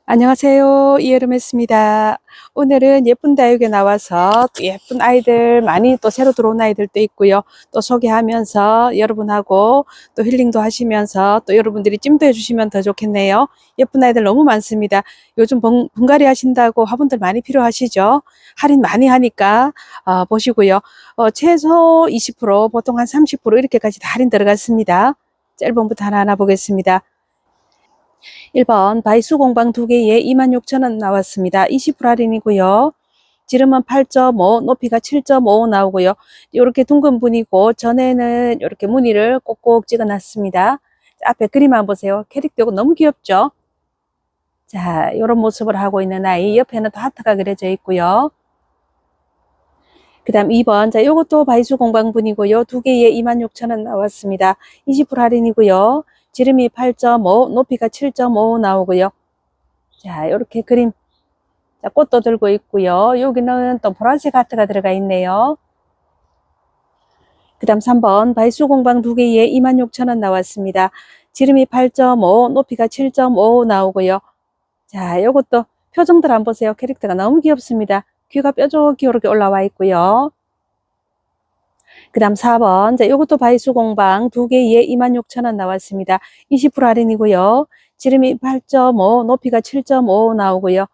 안녕하세요. 이여름했습니다. 오늘은 예쁜 다육에 나와서 또 예쁜 아이들 많이 또 새로 들어온 아이들도 있고요. 또 소개하면서 여러분하고 또 힐링도 하시면서 또 여러분들이 찜도 해주시면 더 좋겠네요. 예쁜 아이들 너무 많습니다. 요즘 분갈이 하신다고 화분들 많이 필요하시죠? 할인 많이 하니까 보시고요. 최소 20% 보통 한 30% 이렇게까지 다 할인 들어갔습니다. 짧은부터 하나하나 보겠습니다. 1번 바이수 공방 2개에 26,000원 나왔습니다. 20% 할인이고요. 지름은 8.5, 높이가 7.5 나오고요. 이렇게 둥근 분이고 전에는 이렇게 무늬를 꼭꼭 찍어 놨습니다. 앞에 그림 한번 보세요. 캐릭터가 너무 귀엽죠? 자, 이런 모습을 하고 있는 아이. 옆에는 또 하트가 그려져 있고요. 그 다음 2번. 자, 요것도 바이수 공방분이고요. 2개에 26,000원 나왔습니다. 20% 할인이고요. 지름이 8.5, 높이가 7.5 나오고요. 자, 이렇게 그림. 자, 꽃도 들고 있고요. 여기는 또 보라색 하트가 들어가 있네요. 그 다음 3번. 바이수 공방 2개에 26,000원 나왔습니다. 지름이 8.5, 높이가 7.5 나오고요. 자, 요것도 표정들 한번 보세요. 캐릭터가 너무 귀엽습니다. 귀가 뾰족이 이렇게 올라와 있고요. 그 다음 4번. 자, 요것도 바이수 공방 2개에 26,000원 나왔습니다. 20% 할인이고요. 지름이 8.5, 높이가 7.5 나오고요.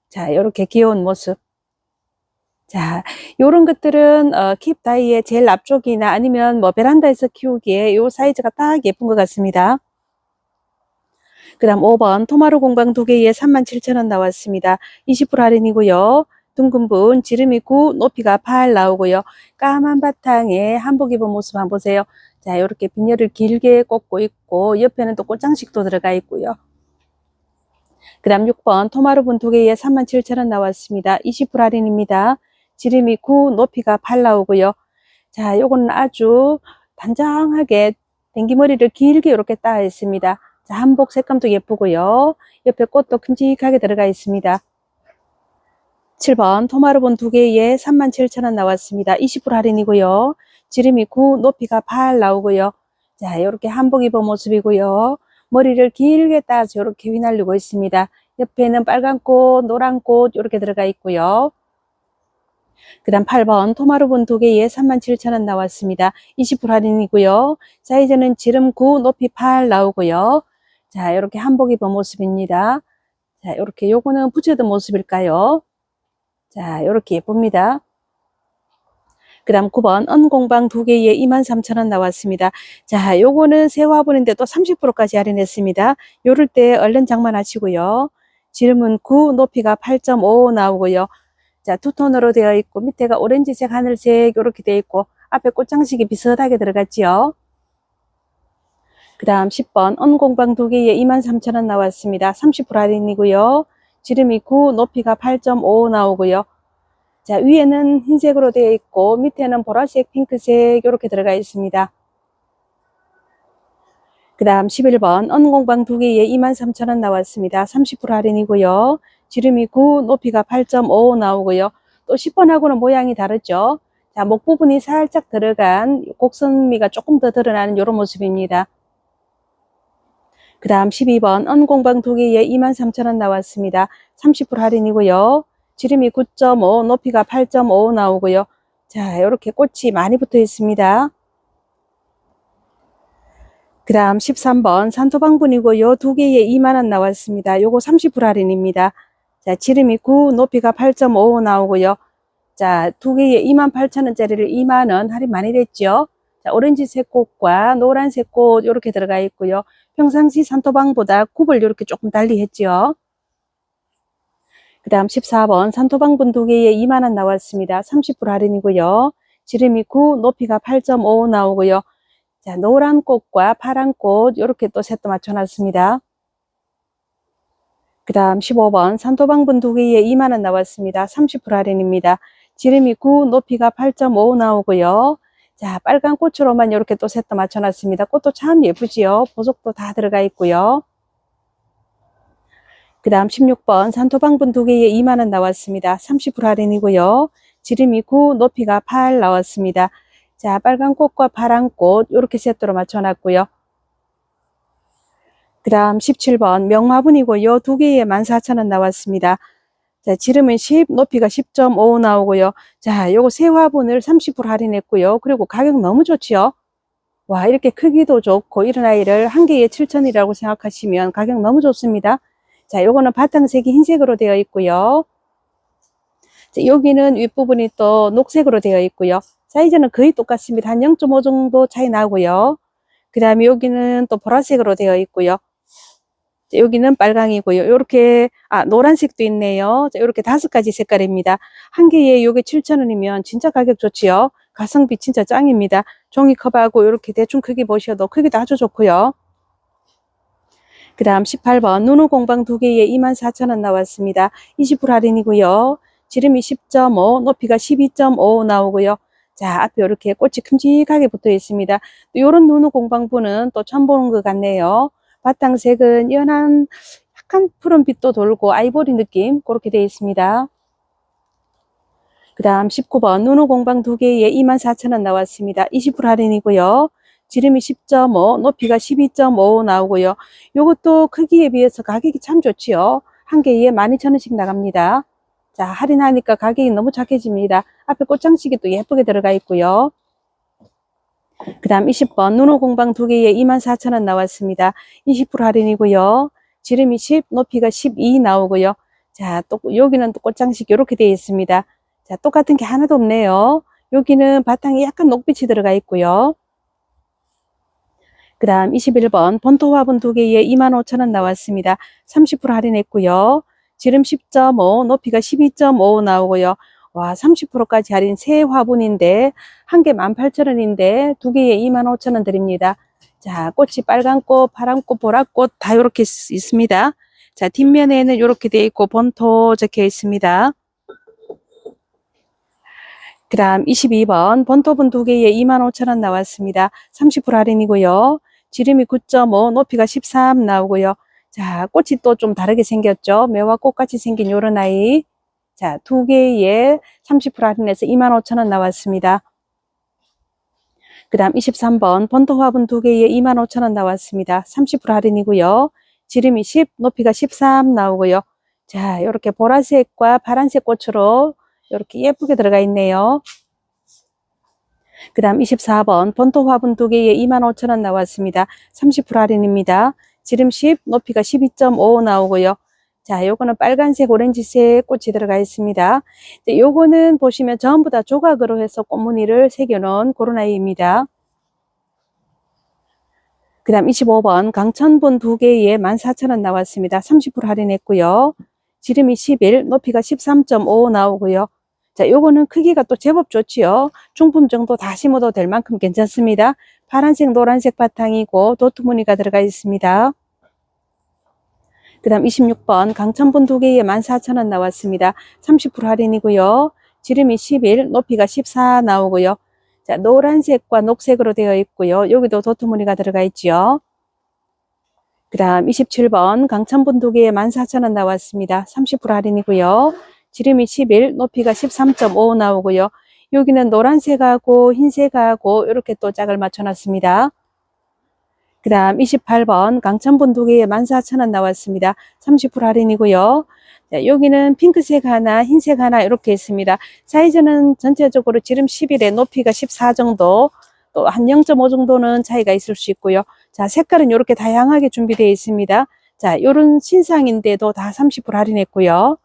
자, 요렇게 귀여운 모습. 자, 요런 것들은 킵 다이의 제일 앞쪽이나 아니면 뭐 베란다에서 키우기에 요 사이즈가 딱 예쁜 것 같습니다. 그 다음 5번 토마루 공방 2개에 37,000원 나왔습니다. 20% 할인이고요. 둥근 분, 지름이 9, 높이가 8 나오고요. 까만 바탕에 한복 입은 모습 한번 보세요. 자, 이렇게 비녀를 길게 꽂고 있고 옆에는 또 꽃장식도 들어가 있고요. 그 다음 6번 토마루 분 2개에 37,000원 나왔습니다. 20% 할인입니다. 지름이 9, 높이가 8 나오고요. 자, 요거는 아주 단정하게 댕기머리를 길게 이렇게 따 있습니다. 자, 한복 색감도 예쁘고요. 옆에 꽃도 큼직하게 들어가 있습니다. 7번 토마루본 2개에 37,000원 나왔습니다. 20% 할인이고요. 지름이 9, 높이가 8 나오고요. 자, 이렇게 한복 입은 모습이고요. 머리를 길게 따서 이렇게 휘날리고 있습니다. 옆에는 빨간 꽃, 노란 꽃 이렇게 들어가 있고요. 그 다음 8번 토마루본 2개에 37,000원 나왔습니다. 20% 할인이고요. 사이즈는 지름 9, 높이 8 나오고요. 자, 이렇게 한복 입은 모습입니다. 자, 이렇게 요거는 붙여둔 모습일까요? 자, 이렇게 예쁩니다. 그 다음 9번 언공방 2개에 23,000원 나왔습니다. 자, 요거는 새 화분인데 또 30%까지 할인했습니다. 요럴 때 얼른 장만하시고요. 지름은 9, 높이가 8.5 나오고요. 자, 투톤으로 되어 있고 밑에가 오렌지색, 하늘색 이렇게 되어 있고 앞에 꽃장식이 비슷하게 들어갔지요. 그 다음 10번 언공방 2개에 23,000원 나왔습니다. 30% 할인이고요. 지름이 9, 높이가 8.5 나오고요. 자, 위에는 흰색으로 되어 있고 밑에는 보라색, 핑크색 이렇게 들어가 있습니다. 그 다음 11번 언공방 2개에 23,000원 나왔습니다. 30% 할인이고요. 지름이 9, 높이가 8.5 나오고요. 또 10번하고는 모양이 다르죠. 자, 목 부분이 살짝 들어간 곡선미가 조금 더 드러나는 이런 모습입니다. 그 다음 12번 언공방 2개에 23,000원 나왔습니다. 30% 할인이고요. 지름이 9.5, 높이가 8.5 나오고요. 자, 이렇게 꽃이 많이 붙어 있습니다. 그 다음 13번 산토방분이고요. 2개에 2만원 나왔습니다. 요거 30% 할인입니다. 자, 지름이 9, 높이가 8.5 나오고요. 자, 2개에 28,000원짜리를 2만원 할인 많이 됐죠. 자, 오렌지색 꽃과 노란색 꽃 이렇게 들어가 있고요. 평상시 산토방보다 굽을 이렇게 조금 달리 했죠. 그 다음 14번 산토방분 2개에 2만원 나왔습니다. 30% 할인이고요. 지름이 9, 높이가 8.5 나오고요. 자, 노란 꽃과 파란 꽃 이렇게 또 셋도 맞춰놨습니다. 그 다음 15번 산토방분 2개에 2만원 나왔습니다. 30% 할인입니다. 지름이 9, 높이가 8.5 나오고요. 자, 빨간 꽃으로만 이렇게 또 셋도 맞춰놨습니다. 꽃도 참 예쁘지요. 보석도 다 들어가 있고요. 그 다음 16번 산토방분 2개에 2만원 나왔습니다. 30% 할인이고요. 지름이 9, 높이가 8 나왔습니다. 자, 빨간 꽃과 파란 꽃 이렇게 세트로 맞춰놨고요. 그 다음 17번 명화분이고 요 두 개에 14,000원 나왔습니다. 자, 지름은 10, 높이가 10.5 나오고요. 자, 요거 세 화분을 30% 할인했고요. 그리고 가격 너무 좋지요. 와, 이렇게 크기도 좋고 이런 아이를 한 개에 7,000원이라고 생각하시면 가격 너무 좋습니다. 자, 요거는 바탕색이 흰색으로 되어 있고요. 자, 여기는 윗부분이 또 녹색으로 되어 있고요. 사이즈는 거의 똑같습니다. 한 0.5 정도 차이 나고요. 그 다음에 여기는 또 보라색으로 되어 있고요. 자, 여기는 빨강이고요. 요렇게, 노란색도 있네요. 자, 요렇게 5가지 색깔입니다. 한 개에 요게 7,000원이면 진짜 가격 좋지요. 가성비 진짜 짱입니다. 종이컵하고 요렇게 대충 크기 보셔도 크기도 아주 좋고요. 그 다음 18번 누누 공방 두 개에 24,000원 나왔습니다. 20% 할인이고요. 지름이 10.5, 높이가 12.5 나오고요. 자, 앞에 이렇게 꽃이 큼직하게 붙어 있습니다. 또 요런 누누 공방부는 또 처음 보는 것 같네요. 바탕색은 연한 약간 푸른빛도 돌고 아이보리 느낌 그렇게 되어 있습니다. 그 다음 19번 누누 공방 두 개에 24,000원 나왔습니다. 20% 할인이고요. 지름이 10.5, 높이가 12.5 나오고요. 요것도 크기에 비해서 가격이 참 좋지요. 한 개에 12,000원씩 나갑니다. 자, 할인하니까 가격이 너무 착해집니다. 앞에 꽃장식이 또 예쁘게 들어가 있고요. 그 다음 20번 누누 공방 두 개에 24,000원 나왔습니다. 20% 할인이고요. 지름이 10, 높이가 12 나오고요. 자, 또 여기는 또 꽃장식 이렇게 되어 있습니다. 자, 똑같은 게 하나도 없네요. 여기는 바탕에 약간 녹빛이 들어가 있고요. 그 다음 21번 본토 화분 두 개에 25,000원 나왔습니다. 30% 할인했고요. 지름 10.5, 높이가 12.5 나오고요. 와, 30%까지 할인 새 화분인데 한 개 18,000원인데 두 개에 25,000원 드립니다. 자, 꽃이 빨간 꽃, 파란 꽃, 보랏꽃 다 이렇게 있습니다. 자, 뒷면에는 이렇게 되어 있고 본토 적혀 있습니다. 그 다음 22번 본토분 두 개에 25,000원 나왔습니다. 30% 할인이고요. 지름이 9.5, 높이가 13 나오고요. 자, 꽃이 또 좀 다르게 생겼죠. 매화 꽃같이 생긴 요런 아이. 자, 두 개에 30% 할인해서 25,000원 나왔습니다. 그 다음 23번 본토 화분 두 개에 25,000원 나왔습니다. 30% 할인이고요. 지름이 10, 높이가 13 나오고요. 자, 이렇게 보라색과 파란색 꽃으로 이렇게 예쁘게 들어가 있네요. 그 다음 24번 본토 화분 두 개에 25,000원 나왔습니다. 30% 할인입니다. 지름 10, 높이가 12.5 나오고요. 자, 요거는 빨간색, 오렌지색 꽃이 들어가 있습니다. 요거는 보시면 전부 다 조각으로 해서 꽃무늬를 새겨놓은 그런 아이입니다. 그 다음 25번 강천분 두 개에 14,000원 나왔습니다. 30% 할인했고요. 지름이 11, 높이가 13.5 나오고요. 자, 요거는 크기가 또 제법 좋지요. 중품 정도 다 심어도 될 만큼 괜찮습니다. 파란색, 노란색 바탕이고 도트 무늬가 들어가 있습니다. 그 다음 26번 강천분 두 개에 14,000원 나왔습니다. 30% 할인이고요. 지름이 11, 높이가 14 나오고요. 자, 노란색과 녹색으로 되어 있고요. 여기도 도트 무늬가 들어가 있죠. 그 다음 27번 강천분 두 개에 14,000원 나왔습니다. 30% 할인이고요. 지름이 11, 높이가 13.5 나오고요. 여기는 노란색하고 흰색하고 이렇게 또 짝을 맞춰놨습니다. 그 다음 28번 강천분 두 개에 14,000원 나왔습니다. 30% 할인이고요. 자, 여기는 핑크색 하나, 흰색 하나 이렇게 있습니다. 사이즈는 전체적으로 지름 11에 높이가 14 정도, 또 한 0.5 정도는 차이가 있을 수 있고요. 자, 색깔은 이렇게 다양하게 준비되어 있습니다. 자, 이런 신상인데도 다 30% 할인했고요.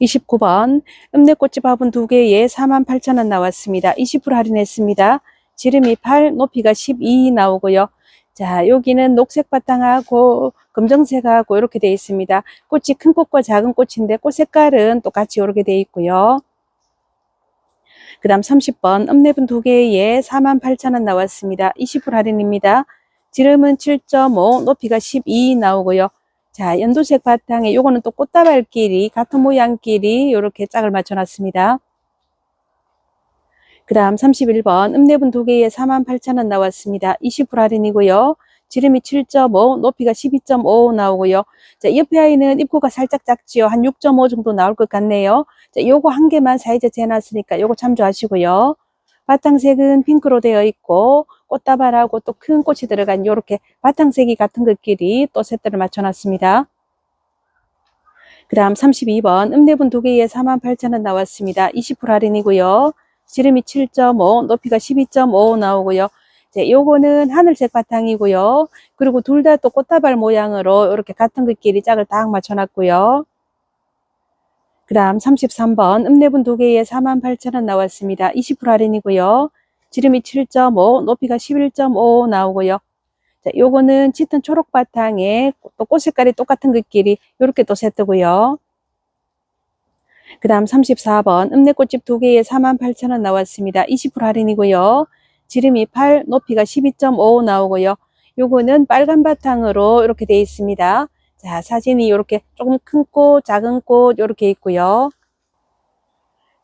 29번 읍내꽃집 화분 두 개에 48,000원 나왔습니다. 20% 할인했습니다. 지름이 8, 높이가 12 나오고요. 자, 여기는 녹색 바탕하고 검정색하고 이렇게 되어 있습니다. 꽃이 큰 꽃과 작은 꽃인데 꽃 색깔은 똑같이 이렇게 되어 있고요. 그 다음 30번 읍내분 두 개에 48,000원 나왔습니다. 20% 할인입니다. 지름은 7.5, 높이가 12 나오고요. 자, 연두색 바탕에 요거는 또 꽃다발끼리 같은 모양끼리 이렇게 짝을 맞춰놨습니다. 그 다음 31번 읍내분 두 개에 48,000원 나왔습니다. 20% 할인이고요. 지름이 7.5, 높이가 12.5 나오고요. 자, 옆에 아이는 입구가 살짝 작지요. 한 6.5 정도 나올 것 같네요. 자, 요거 한 개만 사이즈 재놨으니까 요거 참조하시고요. 바탕색은 핑크로 되어 있고 꽃다발하고 또 큰 꽃이 들어간 요렇게 바탕색이 같은 것끼리 또 세트를 맞춰놨습니다. 그 다음 32번 읍내분 2개에 48,000원 나왔습니다. 20% 할인이고요. 지름이 7.5, 높이가 12.5 나오고요. 이제 요거는 하늘색 바탕이고요. 그리고 둘 다 또 꽃다발 모양으로 이렇게 같은 것끼리 짝을 딱 맞춰놨고요. 그 다음 33번 읍내분 2개에 48,000원 나왔습니다. 20% 할인이고요. 지름이 7.5, 높이가 11.5 나오고요. 자, 요거는 짙은 초록 바탕에 또 꽃 색깔이 똑같은 것끼리 이렇게 또 세트고요. 그 다음 34번 읍내꽃집 2개에 48,000원 나왔습니다. 20% 할인이고요. 지름이 8, 높이가 12.5 나오고요. 요거는 빨간 바탕으로 이렇게 되어 있습니다. 자, 사진이 이렇게 조금 큰 꽃, 작은 꽃 이렇게 있고요.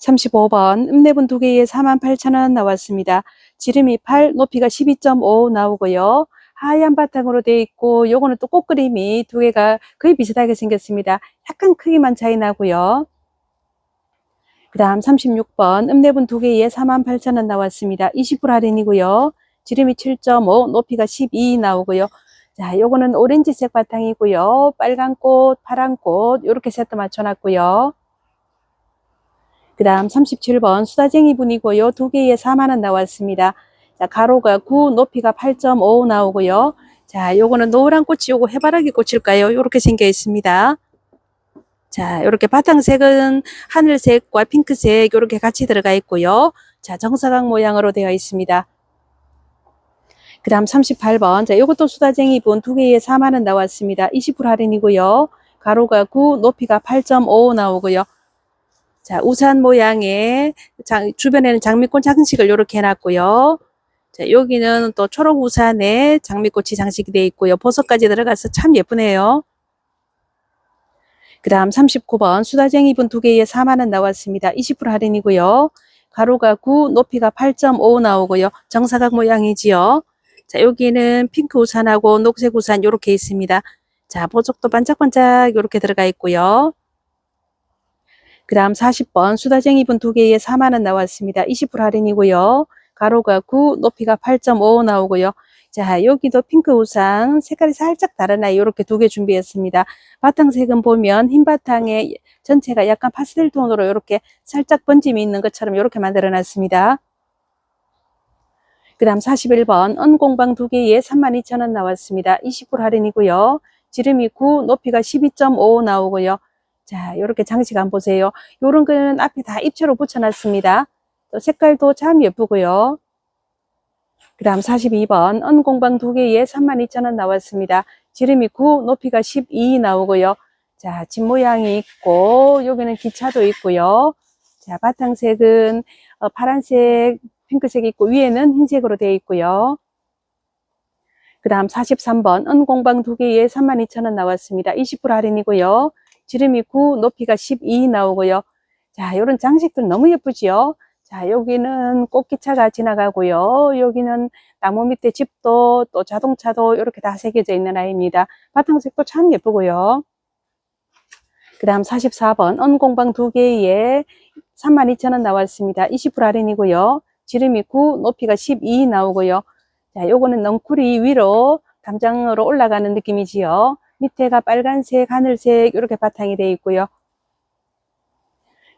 35번 읍내분 2개에 48,000원 나왔습니다. 지름이 8, 높이가 12.5 나오고요. 하얀 바탕으로 되어 있고 요거는 또 꽃그림이 2개가 거의 비슷하게 생겼습니다. 약간 크기만 차이 나고요. 그 다음 36번 읍내분 2개에 48,000원 나왔습니다. 20% 할인이고요. 지름이 7.5, 높이가 12 나오고요. 자, 요거는 오렌지색 바탕이고요. 빨간 꽃, 파란 꽃 이렇게 세트 맞춰놨고요. 그 다음 37번 수다쟁이 분이고요. 2개에 4만원 나왔습니다. 자, 가로가 9, 높이가 8.5 나오고요. 자, 요거는 노란 꽃이 요거 해바라기 꽃일까요? 요렇게 생겨 있습니다. 자, 요렇게 바탕색은 하늘색과 핑크색 요렇게 같이 들어가 있고요. 자, 정사각 모양으로 되어 있습니다. 그 다음 38번. 자, 요것도 수다쟁이 분 2개에 4만원 나왔습니다. 20% 할인이고요. 가로가 9, 높이가 8.5 나오고요. 자, 우산 모양의 주변에는 장미꽃 장식을 이렇게 해놨고요. 자, 여기는 또 초록 우산에 장미꽃이 장식이 되어 있고요. 보석까지 들어가서 참 예쁘네요. 그 다음 39번 수다쟁이 분 2개에 4만원 나왔습니다. 20% 할인이고요. 가로가 9, 높이가 8.5 나오고요. 정사각 모양이지요. 자, 여기는 핑크 우산하고 녹색 우산 이렇게 있습니다. 자, 보석도 반짝반짝 이렇게 들어가 있고요. 그 다음 40번 수다쟁이 분 2개에 4만원 나왔습니다. 20% 할인이고요. 가로가 9, 높이가 8.5 나오고요. 자, 여기도 핑크 우산 색깔이 살짝 다르나요? 이렇게 2개 준비했습니다. 바탕색은 보면 흰 바탕에 전체가 약간 파스텔 톤으로 이렇게 살짝 번짐이 있는 것처럼 이렇게 만들어 놨습니다. 그 다음 41번 은공방 2개에 32,000원 나왔습니다. 20% 할인이고요. 지름이 9, 높이가 12.5 나오고요. 자, 이렇게 장식 한번 보세요. 요런 거는 앞에 다 입체로 붙여놨습니다. 또 색깔도 참 예쁘고요. 그 다음 42번 은공방 2개에 32,000원 나왔습니다. 지름이 9, 높이가 12 나오고요. 자, 집 모양이 있고 여기는 기차도 있고요. 자, 바탕색은 파란색, 핑크색이 있고 위에는 흰색으로 되어 있고요. 그 다음 43번 은공방 2개에 32,000원 나왔습니다. 20% 할인이고요. 지름이 9, 높이가 12 나오고요. 자, 요런 장식들 너무 예쁘지요? 자, 여기는 꽃기차가 지나가고요. 여기는 나무 밑에 집도 또 자동차도 이렇게 다 새겨져 있는 아이입니다. 바탕색도 참 예쁘고요. 그 다음 44번 은공방 2개에 32,000원 나왔습니다. 20% 할인이고요. 지름이 9, 높이가 12 나오고요. 자, 요거는 넝쿨이 위로 담장으로 올라가는 느낌이지요. 밑에가 빨간색, 하늘색 이렇게 바탕이 되어 있고요.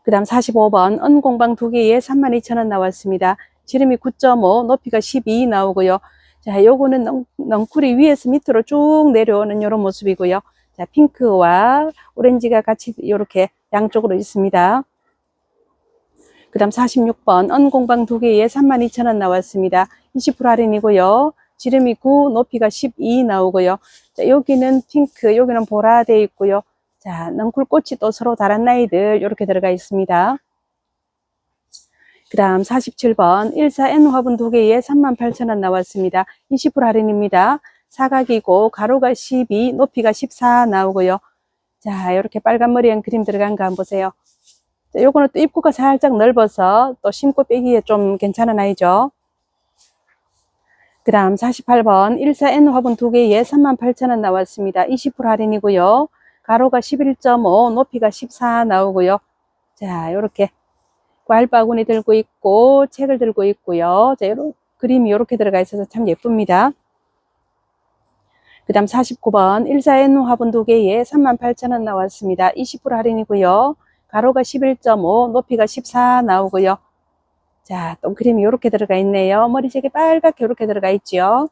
그 다음 45번 은공방 2개에 32,000원 나왔습니다. 지름이 9.5, 높이가 12 나오고요. 자, 요거는 넝쿨이 위에서 밑으로 쭉 내려오는 이런 모습이고요. 자, 핑크와 오렌지가 같이 이렇게 양쪽으로 있습니다. 그 다음 46번 은공방 2개에 32,000원 나왔습니다. 20% 할인이고요. 지름이 9, 높이가 12 나오고요. 자, 여기는 핑크, 여기는 보라 되어 있고요. 자, 넝쿨꽃이 또 서로 다른 나이들 이렇게 들어가 있습니다. 그 다음 47번 14N 화분 2개에 38,000원 나왔습니다. 20% 할인입니다. 사각이고 가로가 12, 높이가 14 나오고요. 자, 이렇게 빨간 머리엔 그림 들어간 거 한번 보세요. 자, 요거는 또 입구가 살짝 넓어서 또 심고 빼기에 좀 괜찮은 아이죠. 그 다음 48번 14N 화분 2개에 38,000원 나왔습니다. 20% 할인이고요. 가로가 11.5, 높이가 14 나오고요. 자, 요렇게 과일 바구니 들고 있고 책을 들고 있고요. 자, 요런 그림이 이렇게 들어가 있어서 참 예쁩니다. 그 다음 49번 14N 화분 2개에 38,000원 나왔습니다. 20% 할인이고요. 가로가 11.5, 높이가 14 나오고요. 자, 또 그림이 이렇게 들어가 있네요. 머리색이 빨갛게 이렇게 들어가 있죠.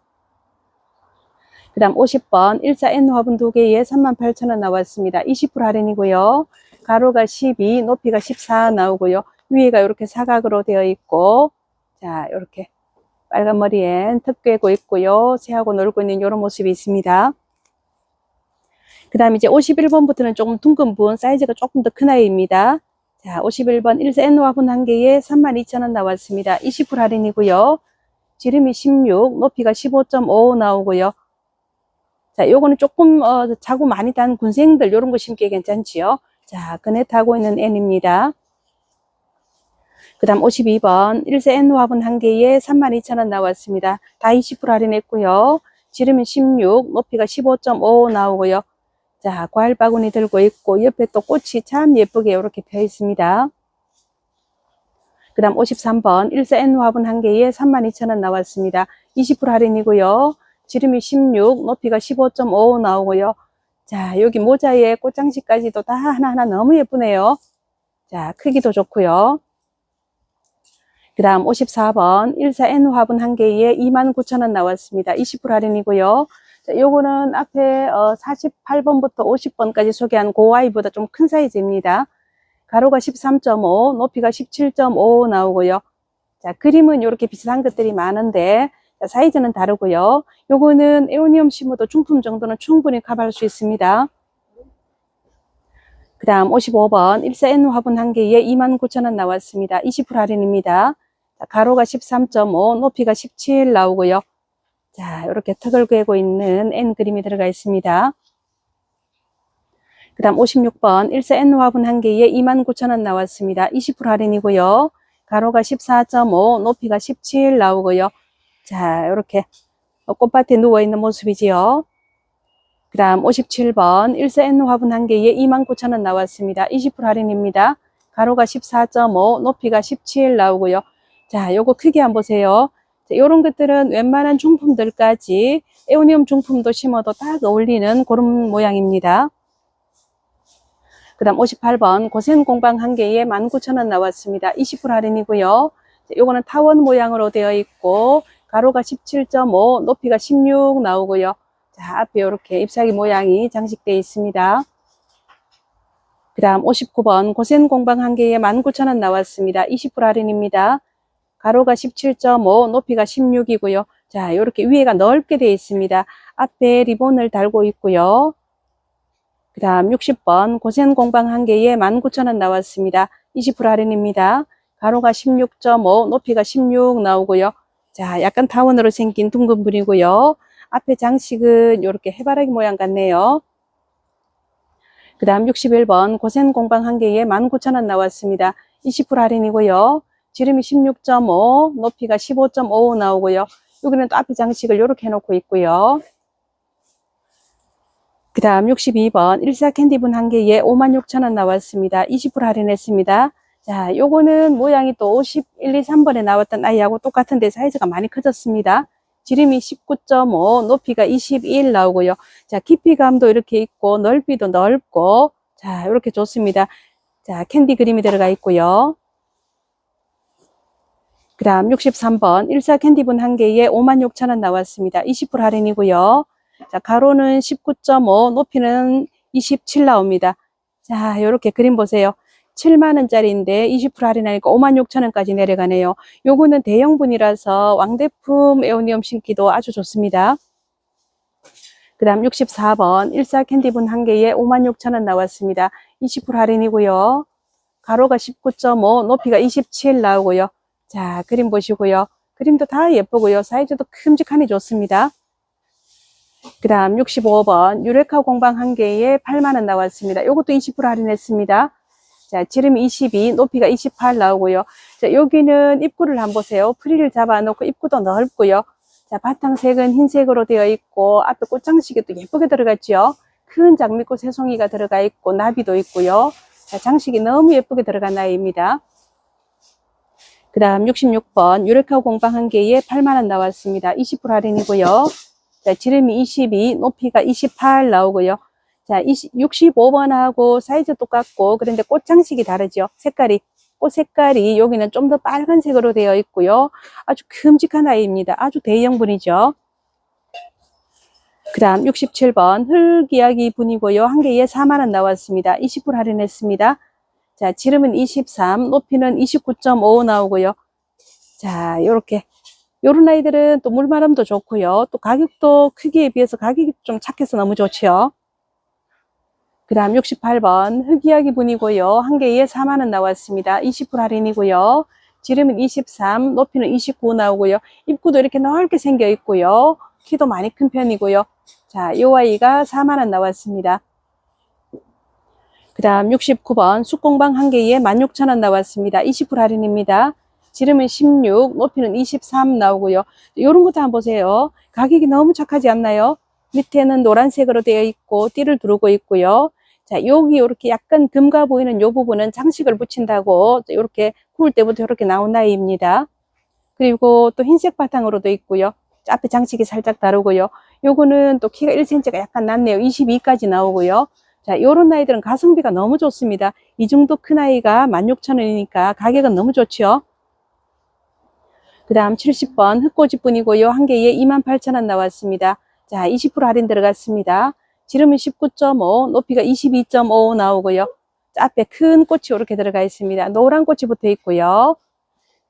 그 다음 50번 14N 화분 2개에 38,000원 나왔습니다. 20% 할인이고요. 가로가 12, 높이가 14 나오고요. 위에가 이렇게 사각으로 되어 있고, 자, 이렇게 빨간 머리엔 턱 꿰고 있고요. 새하고 놀고 있는 이런 모습이 있습니다. 그 다음 이제 51번부터는 조금 둥근 분, 사이즈가 조금 더 큰 아이입니다. 자, 51번 14N 화분 1개에 32,000원 나왔습니다. 20% 할인이고요. 지름이 16, 높이가 15.5 나오고요. 자, 요거는 조금 자구 많이 단 군생들 요런 거 심기 괜찮지요. 자, 그네 타고 있는 N입니다. 그 다음 52번 14N 화분 1개에 32,000원 나왔습니다. 다 20% 할인했고요. 지름이 16, 높이가 15.5 나오고요. 자, 과일 바구니 들고 있고 옆에 또 꽃이 참 예쁘게 이렇게 펴 있습니다. 그 다음 53번 14N 화분 1개에 32,000원 나왔습니다. 20% 할인이고요. 지름이 16, 높이가 15.5 나오고요. 자, 여기 모자에 꽃장식까지도 다 하나하나 너무 예쁘네요. 자, 크기도 좋고요. 그 다음 54번 14N 화분 1개에 29,000원 나왔습니다. 20% 할인이고요. 자, 요거는 앞에 48번부터 50번까지 소개한 그 아이보다 좀 큰 사이즈입니다. 가로가 13.5, 높이가 17.5 나오고요. 자, 그림은 이렇게 비슷한 것들이 많은데 자, 사이즈는 다르고요. 요거는 에오니움 심어도 중품 정도는 충분히 커버할 수 있습니다. 그 다음 55번 14N 화분 1개에 29,000원 나왔습니다. 20% 할인입니다. 자, 가로가 13.5, 높이가 17 나오고요. 자, 이렇게 턱을 꿰고 있는 N 그림이 들어가 있습니다. 그 다음 56번 14N 화분 1개에 29,000원 나왔습니다. 20% 할인이고요. 가로가 14.5, 높이가 17 나오고요. 자, 이렇게 꽃밭에 누워있는 모습이지요. 그 다음 57번 14N 화분 1개에 29,000원 나왔습니다. 20% 할인입니다. 가로가 14.5, 높이가 17 나오고요. 자, 요거 크게 한번 보세요. 자, 요런 것들은 웬만한 중품들까지 에오니움 중품도 심어도 딱 어울리는 그런 모양입니다. 그 다음 58번 고센 공방 1개에 19,000원 나왔습니다. 20% 할인이고요. 자, 요거는 타원 모양으로 되어 있고 가로가 17.5, 높이가 16 나오고요. 자, 앞에 이렇게 잎사귀 모양이 장식되어 있습니다. 그 다음 59번 고센 공방 1개에 19,000원 나왔습니다. 20% 할인입니다. 가로가 17.5, 높이가 16이고요. 자, 이렇게 위에가 넓게 되어 있습니다. 앞에 리본을 달고 있고요. 그 다음 60번 고센 공방 1개에 19,000원 나왔습니다. 20% 할인입니다. 가로가 16.5, 높이가 16 나오고요. 자, 약간 타원으로 생긴 둥근 분이고요. 앞에 장식은 이렇게 해바라기 모양 같네요. 그 다음 61번 고센 공방 1개에 19,000원 나왔습니다. 20% 할인이고요. 지름이 16.5, 높이가 15.5 나오고요. 여기는 또 앞에 장식을 이렇게 해놓고 있고요. 그 다음 62번 14 캔디분 1개에 56,000원 나왔습니다. 20% 할인했습니다. 자, 요거는 모양이 또 51, 2, 3번에 나왔던 아이하고 똑같은데 사이즈가 많이 커졌습니다. 지름이 19.5, 높이가 21 나오고요. 자, 깊이감도 이렇게 있고 넓이도 넓고 자, 이렇게 좋습니다. 자, 캔디 그림이 들어가 있고요. 그 다음 63번 14 캔디분 1개에 56,000원 나왔습니다. 20% 할인이고요. 자, 가로는 19.5, 높이는 27 나옵니다. 자, 이렇게 그림 보세요. 7만원짜리인데 20% 할인하니까 56,000원까지 내려가네요. 요거는 대형분이라서 왕대품 에오니움 심기도 아주 좋습니다. 그 다음 64번 14 캔디분 1개에 56,000원 나왔습니다. 20% 할인이고요. 가로가 19.5, 높이가 27 나오고요. 자, 그림 보시고요. 그림도 다 예쁘고요. 사이즈도 큼직하니 좋습니다. 그 다음 65번 유레카 공방 1개에 8만원 나왔습니다. 요것도 20% 할인했습니다. 자, 지름이 22, 높이가 28 나오고요. 자, 여기는 입구를 한번 보세요. 프리를 잡아 놓고 입구도 넓고요. 자, 바탕색은 흰색으로 되어 있고 앞에 꽃장식이 또 예쁘게 들어갔죠. 큰 장미꽃 새송이가 들어가 있고 나비도 있고요. 자, 장식이 너무 예쁘게 들어간 아이입니다. 그 다음 66번 유레카 공방 한 개에 8만원 나왔습니다. 20% 할인이고요. 자, 지름이 22, 높이가 28 나오고요. 자, 65번하고 사이즈 똑같고, 그런데 꽃 장식이 다르죠. 색깔이, 꽃 색깔이 여기는 좀 더 빨간색으로 되어 있고요. 아주 큼직한 아이입니다. 아주 대형분이죠. 그 다음 67번 흙이야기 분이고요. 한 개에 4만원 나왔습니다. 20% 할인했습니다. 자, 지름은 23, 높이는 29.5 나오고요. 자, 요렇게. 요런 아이들은 또 물마름도 좋고요. 또 가격도 크기에 비해서 가격이 좀 착해서 너무 좋죠. 그 다음 68번 흑이야기 분이고요. 한 개에 4만원 나왔습니다. 20% 할인이고요. 지름은 23, 높이는 29 나오고요. 입구도 이렇게 넓게 생겨 있고요. 키도 많이 큰 편이고요. 자, 요 아이가 4만원 나왔습니다. 그 다음 69번 숯공방 한 개에 16,000원 나왔습니다. 20% 할인입니다. 지름은 16, 높이는 23 나오고요. 요런 것도 한번 보세요. 가격이 너무 착하지 않나요? 밑에는 노란색으로 되어 있고 띠를 두르고 있고요. 자, 여기 이렇게 약간 금가 보이는 요 부분은 장식을 붙인다고 이렇게 구울 때부터 이렇게 나온 아이입니다. 그리고 또 흰색 바탕으로도 있고요. 앞에 장식이 살짝 다르고요. 요거는 또 키가 1cm가 약간 낮네요. 22까지 나오고요. 자, 요런 아이들은 가성비가 너무 좋습니다. 이 정도 큰 아이가 16,000원이니까 가격은 너무 좋죠. 그 다음 70번 흑고지뿐이고요. 한 개에 28,000원 나왔습니다. 자, 20% 할인 들어갔습니다. 지름은 19.5, 높이가 22.5 나오고요. 자, 앞에 큰 꽃이 이렇게 들어가 있습니다. 노란 꽃이 붙어 있고요.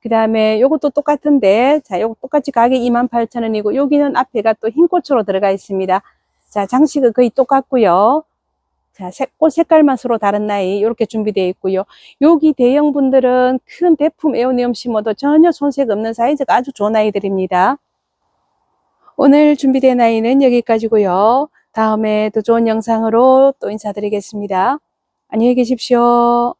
그 다음에 요것도 똑같은데, 자, 요거 똑같이 가격 28,000원이고, 여기는 앞에가 또 흰 꽃으로 들어가 있습니다. 자, 장식은 거의 똑같고요. 자, 꽃 색깔만 서로 다른 나이 이렇게 준비되어 있고요. 여기 대형분들은 큰 대품 에오니엄 심어도 전혀 손색 없는 사이즈가 아주 좋은 아이들입니다. 오늘 준비된 아이는 여기까지고요. 다음에 더 좋은 영상으로 또 인사드리겠습니다. 안녕히 계십시오.